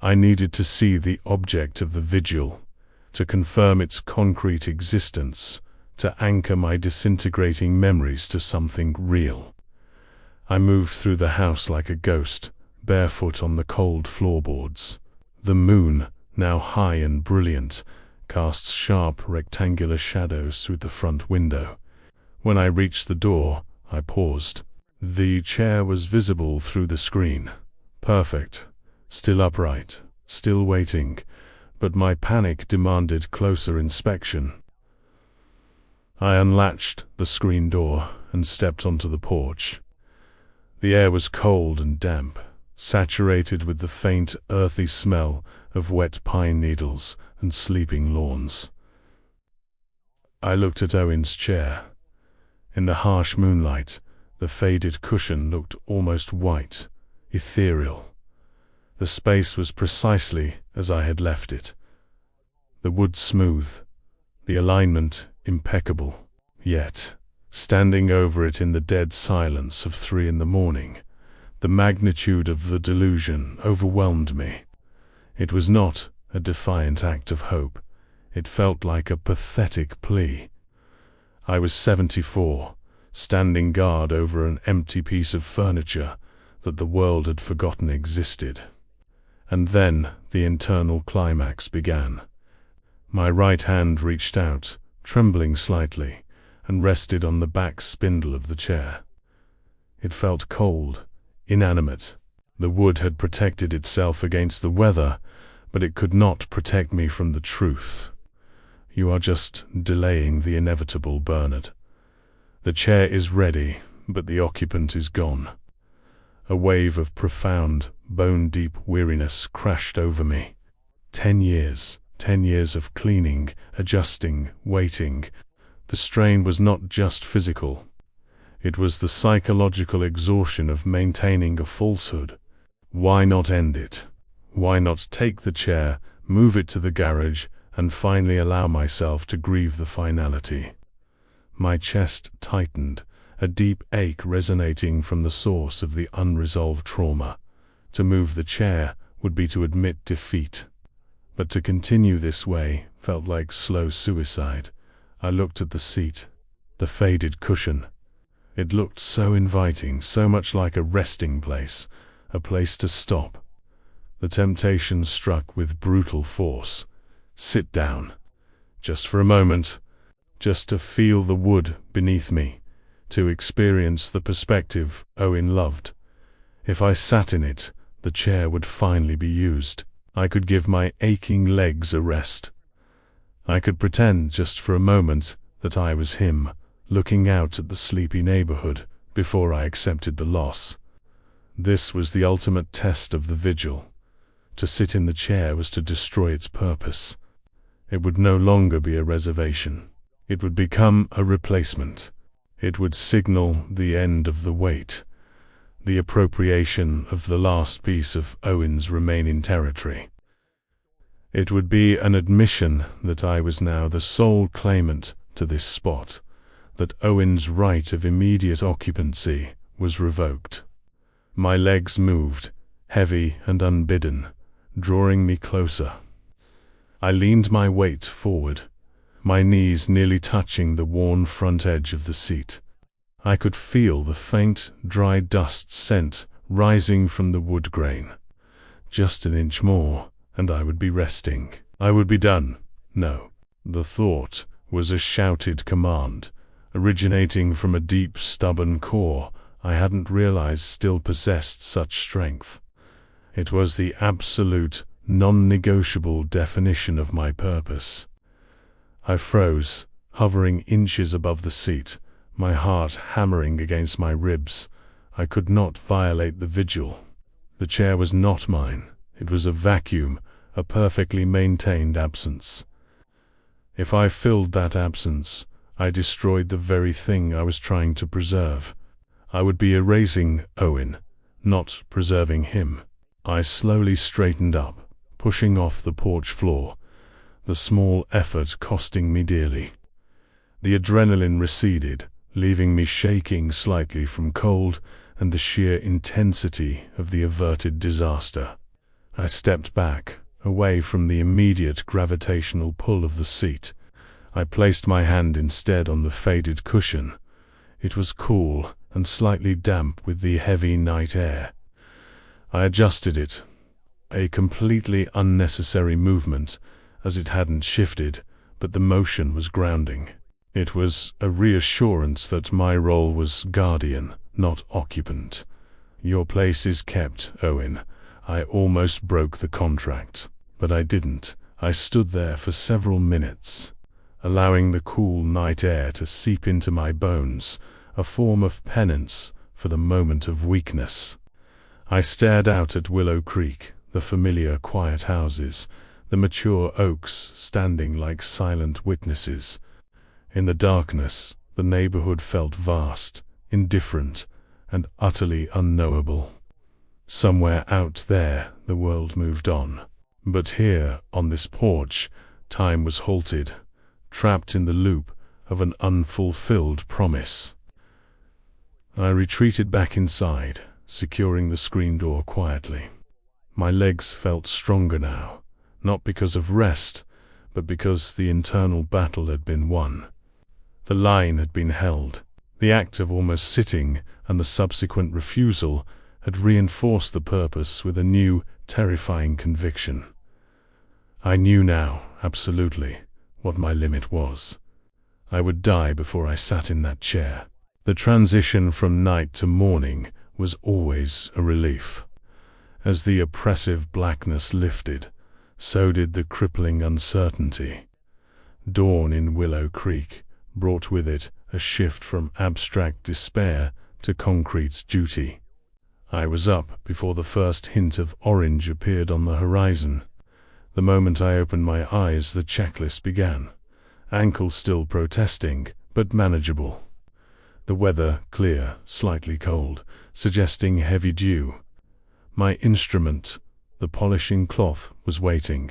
I needed to see the object of the vigil, to confirm its concrete existence, to anchor my disintegrating memories to something real. I moved through the house like a ghost, barefoot on the cold floorboards. The moon, now high and brilliant, cast sharp rectangular shadows through the front window. When I reached the door, I paused. The chair was visible through the screen. Perfect. Still upright. Still waiting. But my panic demanded closer inspection. I unlatched the screen door and stepped onto the porch. The air was cold and damp, saturated with the faint, earthy smell of wet pine needles and sleeping lawns. I looked at Owen's chair. In the harsh moonlight, the faded cushion looked almost white, ethereal. The space was precisely as I had left it. The wood smooth, the alignment impeccable. Yet, standing over it in the dead silence of 3 a.m, the magnitude of the delusion overwhelmed me. It was not a defiant act of hope. It felt like a pathetic plea. I was 74, standing guard over an empty piece of furniture that the world had forgotten existed. And then the internal climax began. My right hand reached out, trembling slightly, and rested on the back spindle of the chair. It felt cold, inanimate. The wood had protected itself against the weather, but it could not protect me from the truth. You are just delaying the inevitable, Bernard. The chair is ready, but the occupant is gone. A wave of profound, bone-deep weariness crashed over me. 10 years of cleaning, adjusting, waiting. The strain was not just physical. It was the psychological exhaustion of maintaining a falsehood. Why not end it? Why not take the chair, move it to the garage, and finally allow myself to grieve the finality? My chest tightened, a deep ache resonating from the source of the unresolved trauma. To move the chair would be to admit defeat. But to continue this way felt like slow suicide. I looked at the seat, the faded cushion. It looked so inviting, so much like a resting place, a place to stop. The temptation struck with brutal force. Sit down. just for a moment, just to feel the wood beneath me, to experience the perspective Owen loved. If I sat in it, the chair would finally be used. I could give my aching legs a rest. I could pretend just for a moment that I was him, looking out at the sleepy neighborhood before I accepted the loss. This was the ultimate test of the vigil. To sit in the chair was to destroy its purpose. It would no longer be a reservation. It would become a replacement. It would signal the end of the wait, the appropriation of the last piece of Owen's remaining territory. It would be an admission that I was now the sole claimant to this spot, that Owen's right of immediate occupancy was revoked. My legs moved, heavy and unbidden, drawing me closer. I leaned my weight forward, my knees nearly touching the worn front edge of the seat. I could feel the faint, dry dust scent rising from the wood grain. Just an inch more, and I would be resting. I would be done. No. The thought was a shouted command, originating from a deep, stubborn core I hadn't realized still possessed such strength. It was the absolute, non-negotiable definition of my purpose. I froze, hovering inches above the seat, my heart hammering against my ribs. I could not violate the vigil. The chair was not mine. It was a vacuum, a perfectly maintained absence. If I filled that absence, I destroyed the very thing I was trying to preserve. I would be erasing Owen, not preserving him. I slowly straightened up, pushing off the porch floor, the small effort costing me dearly. The adrenaline receded, leaving me shaking slightly from cold and the sheer intensity of the averted disaster. I stepped back, away from the immediate gravitational pull of the seat. I placed my hand instead on the faded cushion. It was cool and slightly damp with the heavy night air. I adjusted it, a completely unnecessary movement, as it hadn't shifted, but the motion was grounding. It was a reassurance that my role was guardian, not occupant. Your place is kept, Owen. I almost broke the contract, but I didn't. I stood there for several minutes, allowing the cool night air to seep into my bones, a form of penance for the moment of weakness. I stared out at Willow Creek, the familiar quiet houses, the mature oaks standing like silent witnesses. In the darkness, the neighborhood felt vast, indifferent, and utterly unknowable. Somewhere out there, the world moved on. But here, on this porch, time was halted, trapped in the loop of an unfulfilled promise. I retreated back inside, securing the screen door quietly. My legs felt stronger now, not because of rest, but because the internal battle had been won. The line had been held. The act of almost sitting and the subsequent refusal had reinforced the purpose with a new, terrifying conviction. I knew now, absolutely, what my limit was. I would die before I sat in that chair. The transition from night to morning was always a relief. As the oppressive blackness lifted, so did the crippling uncertainty. Dawn in Willow Creek brought with it a shift from abstract despair to concrete duty. I was up before the first hint of orange appeared on the horizon. The moment I opened my eyes, the checklist began. Ankle still protesting, but manageable. The weather clear, slightly cold, suggesting heavy dew. My instrument, the polishing cloth, was waiting.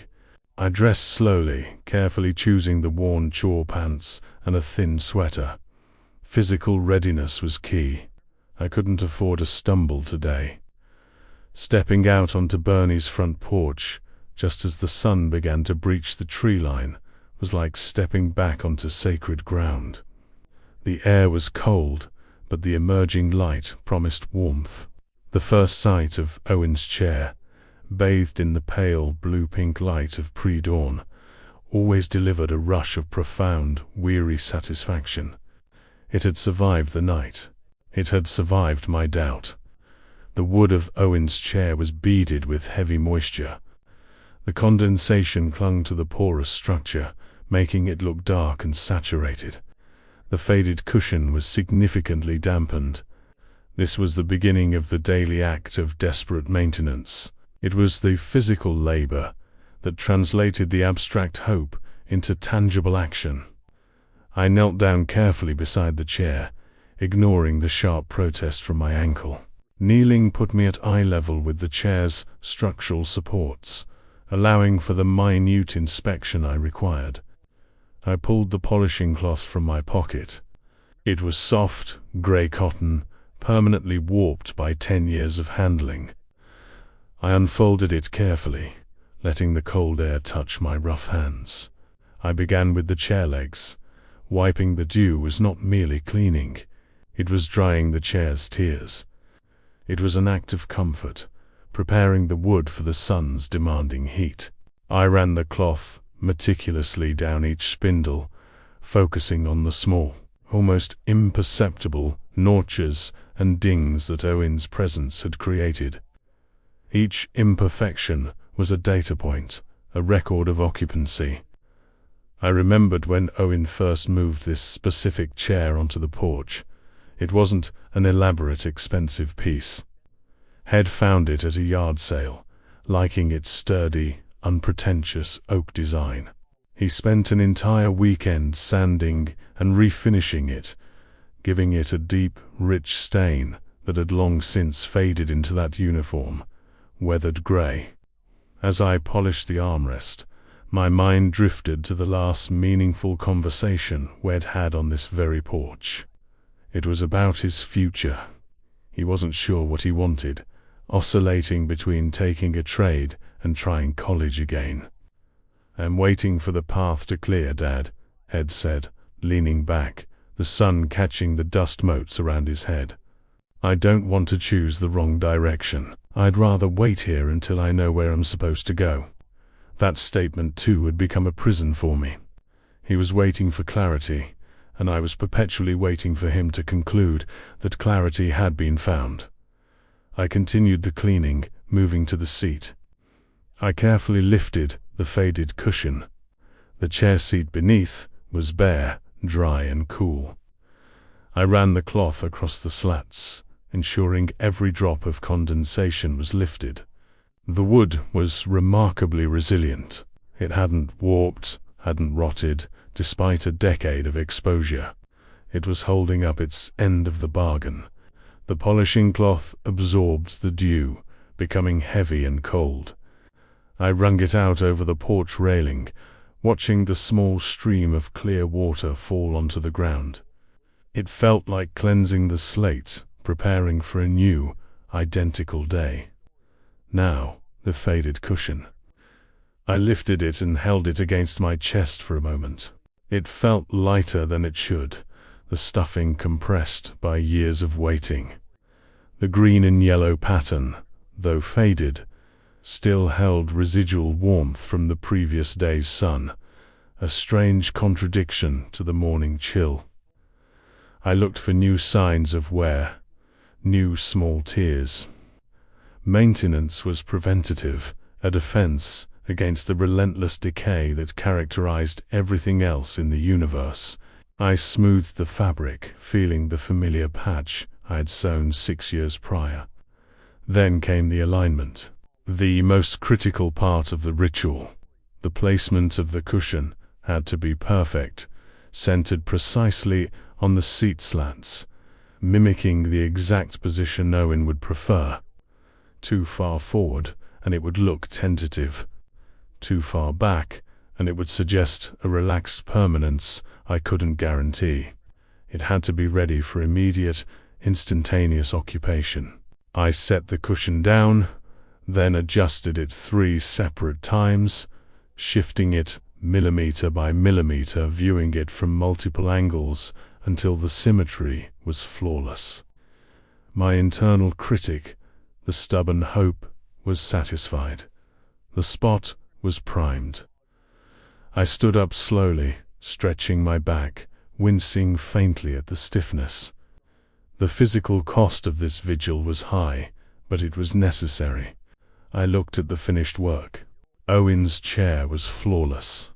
I dressed slowly, carefully choosing the worn chore pants and a thin sweater. Physical readiness was key. I couldn't afford a stumble today. Stepping out onto Bernie's front porch, just as the sun began to breach the tree line, was like stepping back onto sacred ground. The air was cold, but the emerging light promised warmth. The first sight of Owen's chair, bathed in the pale blue-pink light of pre-dawn, always delivered a rush of profound, weary satisfaction. It had survived the night. It had survived my doubt. The wood of Owen's chair was beaded with heavy moisture. The condensation clung to the porous structure, making it look dark and saturated. The faded cushion was significantly dampened. This was the beginning of the daily act of desperate maintenance. It was the physical labor that translated the abstract hope into tangible action. I knelt down carefully beside the chair, ignoring the sharp protest from my ankle. Kneeling put me at eye level with the chair's structural supports, allowing for the minute inspection I required. I pulled the polishing cloth from my pocket. It was soft, grey cotton, permanently warped by 10 years of handling. I unfolded it carefully, letting the cold air touch my rough hands. I began with the chair legs. Wiping the dew was not merely cleaning, it was drying the chair's tears. It was an act of comfort, preparing the wood for the sun's demanding heat. I ran the cloth meticulously down each spindle, focusing on the small, almost imperceptible notches and dings that Owen's presence had created. Each imperfection was a data point, a record of occupancy. I remembered when Owen first moved this specific chair onto the porch. It wasn't an elaborate, expensive piece. Head found it at a yard sale, liking its sturdy, unpretentious oak design. He spent an entire weekend sanding and refinishing it, giving it a deep, rich stain that had long since faded into that uniform, weathered grey. As I polished the armrest, my mind drifted to the last meaningful conversation we'd had on this very porch. It was about his future. He wasn't sure what he wanted, oscillating between taking a trade and trying college again. "I'm waiting for the path to clear, Dad," Ed said, leaning back, the sun catching the dust motes around his head. "I don't want to choose the wrong direction. I'd rather wait here until I know where I'm supposed to go." That statement too had become a prison for me. He was waiting for clarity, and I was perpetually waiting for him to conclude that clarity had been found. I continued the cleaning, moving to the seat. I carefully lifted the faded cushion. The chair seat beneath was bare, dry and cool. I ran the cloth across the slats, ensuring every drop of condensation was lifted. The wood was remarkably resilient. It hadn't warped, hadn't rotted, despite a decade of exposure. It was holding up its end of the bargain. The polishing cloth absorbed the dew, becoming heavy and cold. I wrung it out over the porch railing, watching the small stream of clear water fall onto the ground. It felt like cleansing the slate, preparing for a new, identical day. Now, the faded cushion. I lifted it and held it against my chest for a moment. It felt lighter than it should, the stuffing compressed by years of waiting. The green and yellow pattern, though faded, still held residual warmth from the previous day's sun, a strange contradiction to the morning chill. I looked for new signs of wear, new small tears. Maintenance was preventative, a defense against the relentless decay that characterized everything else in the universe. I smoothed the fabric, feeling the familiar patch I had sewn 6 years prior. Then came the alignment, the most critical part of the ritual. The placement of the cushion had to be perfect, centered precisely on the seat slats, mimicking the exact position Owen would prefer. Too far forward, and it would look tentative. Too far back, and it would suggest a relaxed permanence I couldn't guarantee. It had to be ready for immediate, instantaneous occupation. I set the cushion down, then adjusted it 3 separate times, shifting it millimeter by millimeter, viewing it from multiple angles until the symmetry was flawless. My internal critic, the stubborn hope, was satisfied. The spot was primed. I stood up slowly, stretching my back, wincing faintly at the stiffness. The physical cost of this vigil was high, but it was necessary. I looked at the finished work. Owen's chair was flawless,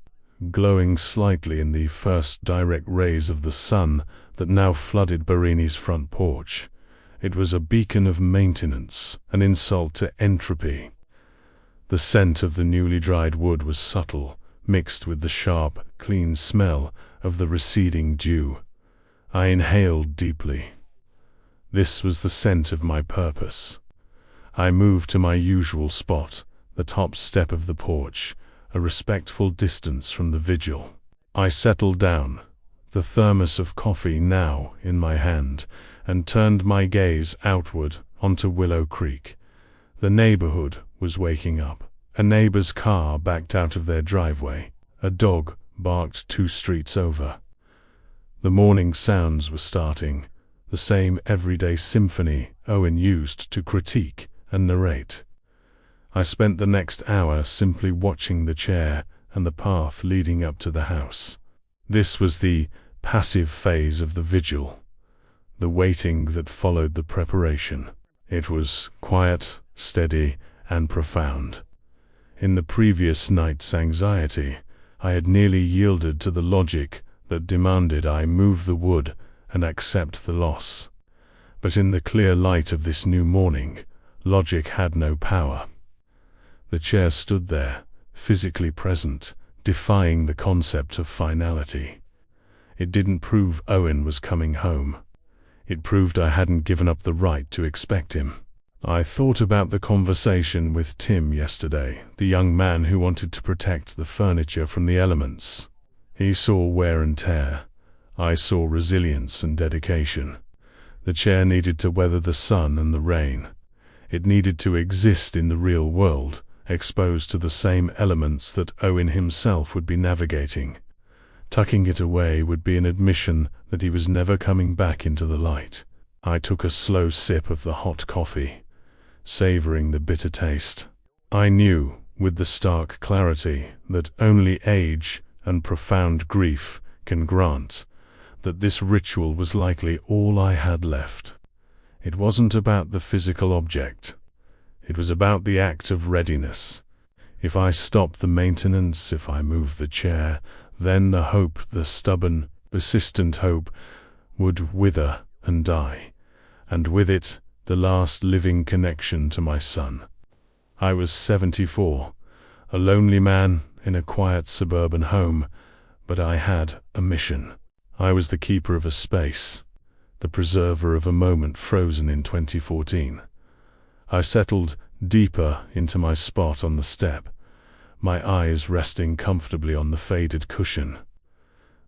glowing slightly in the first direct rays of the sun that now flooded Barini's front porch. It was a beacon of maintenance, an insult to entropy. The scent of the newly dried wood was subtle, mixed with the sharp, clean smell of the receding dew. I inhaled deeply. This was the scent of my purpose. I moved to my usual spot, the top step of the porch, a respectful distance from the vigil. I settled down, the thermos of coffee now in my hand, and turned my gaze outward onto Willow Creek. The neighborhood was waking up. A neighbor's car backed out of their driveway. A dog barked 2 streets over. The morning sounds were starting, the same everyday symphony Owen used to critique and narrate. I spent the next hour simply watching the chair and the path leading up to the house. This was the passive phase of the vigil, the waiting that followed the preparation. It was quiet, steady, and profound. In the previous night's anxiety, I had nearly yielded to the logic that demanded I move the wood and accept the loss. But in the clear light of this new morning, logic had no power. The chair stood there, physically present, defying the concept of finality. It didn't prove Owen was coming home. It proved I hadn't given up the right to expect him. I thought about the conversation with Tim yesterday, the young man who wanted to protect the furniture from the elements. He saw wear and tear. I saw resilience and dedication. The chair needed to weather the sun and the rain. It needed to exist in the real world, exposed to the same elements that Owen himself would be navigating. Tucking it away would be an admission that he was never coming back into the light. I took a slow sip of the hot coffee, savoring the bitter taste. I knew, with the stark clarity that only age and profound grief can grant, that this ritual was likely all I had left. It wasn't about the physical object. It was about the act of readiness. If I stopped the maintenance, if I moved the chair, then the hope, the stubborn, persistent hope, would wither and die, and with it, the last living connection to my son. I was 74, a lonely man in a quiet suburban home, but I had a mission. I was the keeper of a space, the preserver of a moment frozen in 2014. I settled deeper into my spot on the step, my eyes resting comfortably on the faded cushion.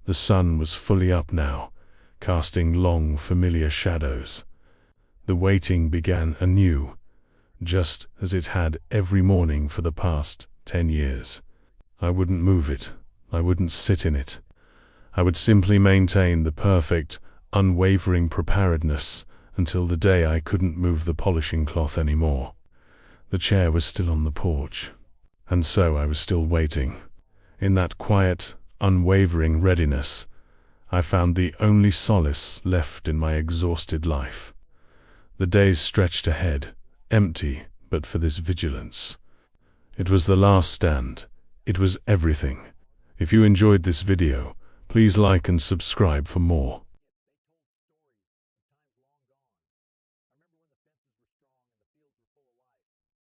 The sun was fully up now, casting long, familiar shadows. The waiting began anew, just as it had every morning for the past 10 years. I wouldn't move it. I wouldn't sit in it. I would simply maintain the perfect, unwavering preparedness until the day I couldn't move the polishing cloth anymore. The chair was still on the porch, and so I was still waiting. In that quiet, unwavering readiness, I found the only solace left in my exhausted life. The days stretched ahead, empty but for this vigilance. It was the last stand. It was everything. If you enjoyed this video, please like and subscribe for more.